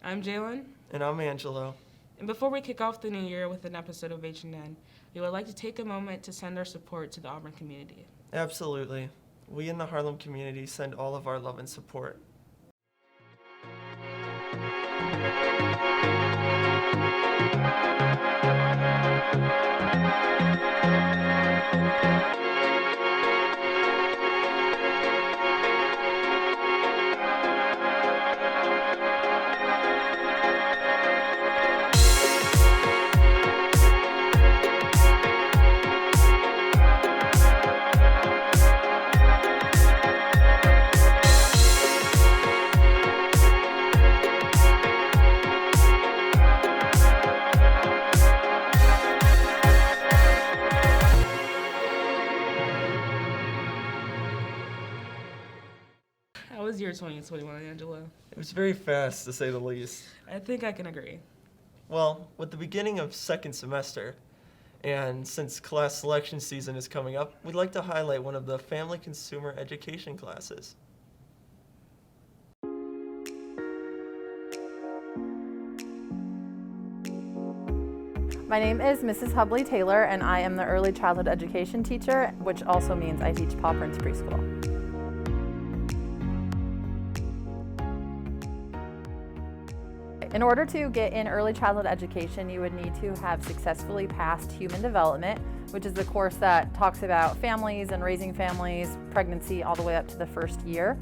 I'm Jalen. And I'm Angelo. And before we kick off the new year with an episode of H&N, we would like to take a moment to send our support to the Auburn community. Absolutely. We in the Harlem community send all of our love and support. How was your 2021, Angela? It was very fast, to say the least. I think I can agree. Well, with the beginning of second semester, and since class selection season is coming up, we'd like to highlight one of the family consumer education classes. My name is Mrs. Hubley Taylor, and I am the early childhood education teacher, which also means I teach Paw Prince Preschool. In order to get in early childhood education, you would need to have successfully passed human development, which is the course that talks about families and raising families, pregnancy, all the way up to the first year.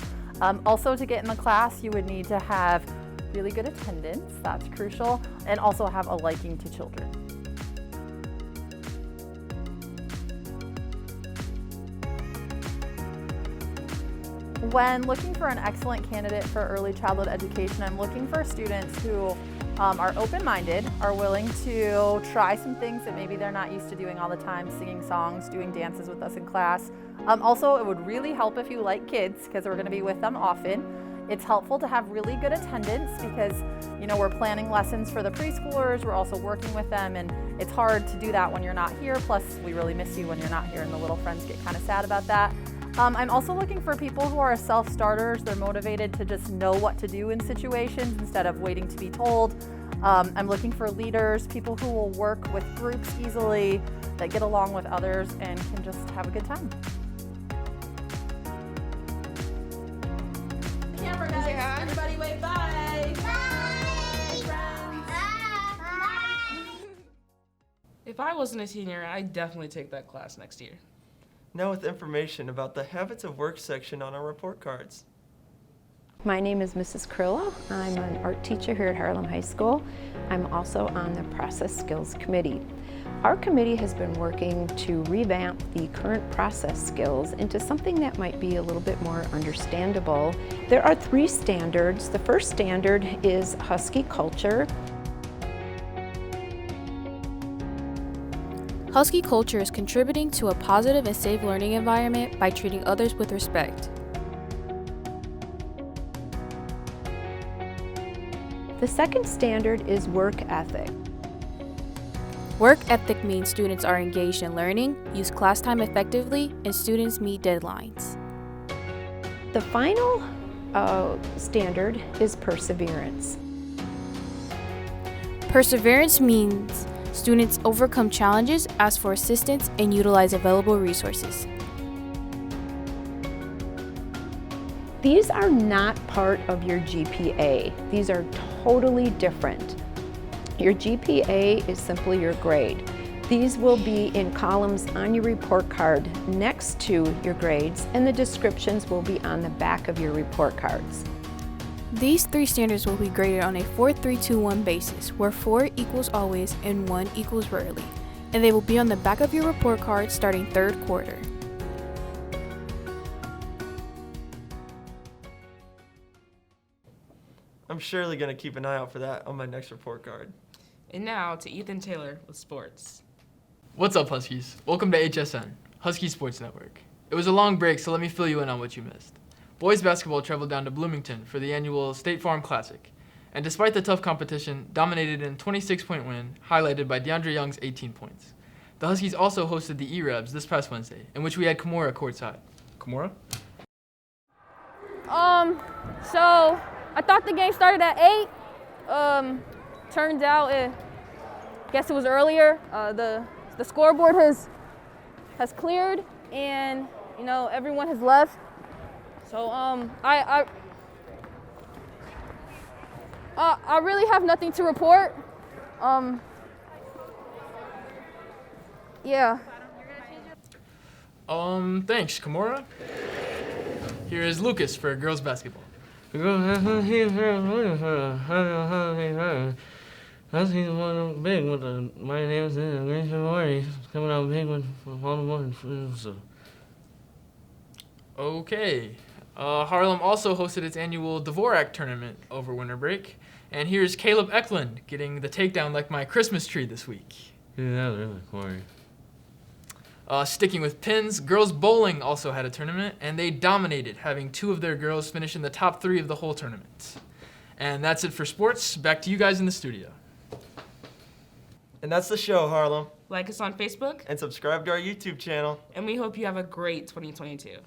Also, to get in the class, you would need to have really good attendance, that's crucial, and also have a liking to children. When looking for an excellent candidate for early childhood education, I'm looking for students who are open-minded, are willing to try some things that maybe they're not used to doing all the time, singing songs, doing dances with us in class. Also, it would really help if you like kids, because we're going to be with them often. It's helpful to have really good attendance because, we're planning lessons for the preschoolers, we're also working with them, and it's hard to do that when you're not here, plus we really miss you when you're not here, and the little friends get kind of sad about that. I'm also looking for people who are self-starters. They're motivated to just know what to do in situations instead of waiting to be told. I'm looking for leaders, people who will work with groups easily, that get along with others and can just have a good time. Camera guys, Yeah. everybody wave bye. Bye. If I wasn't a senior, I'd definitely take that class next year. Now with information about the Habits of Work section on our report cards. My name is Mrs. Krilla. I'm an art teacher here at Harlem High School. I'm also on the Process Skills Committee. Our committee has been working to revamp the current process skills into something that might be a little bit more understandable. There are 3 standards. The first standard is Husky culture. Husky culture is contributing to a positive and safe learning environment by treating others with respect. The second standard is work ethic. Work ethic means students are engaged in learning, use class time effectively, and students meet deadlines. The final standard is perseverance. Perseverance means students overcome challenges, ask for assistance, and utilize available resources. These are not part of your GPA. These are totally different. Your GPA is simply your grade. These will be in columns on your report card next to your grades, and the descriptions will be on the back of your report cards. These 3 standards will be graded on a 4-3-2-1 basis, where 4 equals always and 1 equals rarely, and they will be on the back of your report card starting 3rd quarter. I'm surely going to keep an eye out for that on my next report card. And now to Ethan Taylor with sports. What's up, Huskies? Welcome to HSN, Husky Sports Network. It was a long break, so let me fill you in on what you missed. Boys basketball traveled down to Bloomington for the annual State Farm Classic, and despite the tough competition, dominated in a 26-point win, highlighted by DeAndre Young's 18 points. The Huskies also hosted the E-Rebs this past Wednesday, in which we had Kimura courtside. Kimura? So I thought the game started at 8, turned out, guess it was earlier. The scoreboard has cleared, and everyone has left. So I really have nothing to report. Yeah. Thanks, Kimura. Here is Lucas for girls basketball. That's he's one big with the my name's in Green Warriors coming out big with all the ones. So. Okay. Harlem also hosted its annual Dvorak tournament over winter break. And here's Caleb Eklund getting the takedown like my Christmas tree this week. Yeah, that was really corny. Sticking with pins, girls bowling also had a tournament, and they dominated, having 2 of their girls finish in the top 3 of the whole tournament. And that's it for sports. Back to you guys in the studio. And that's the show, Harlem. Like us on Facebook, And subscribe to our YouTube channel. and we hope you have a great 2022.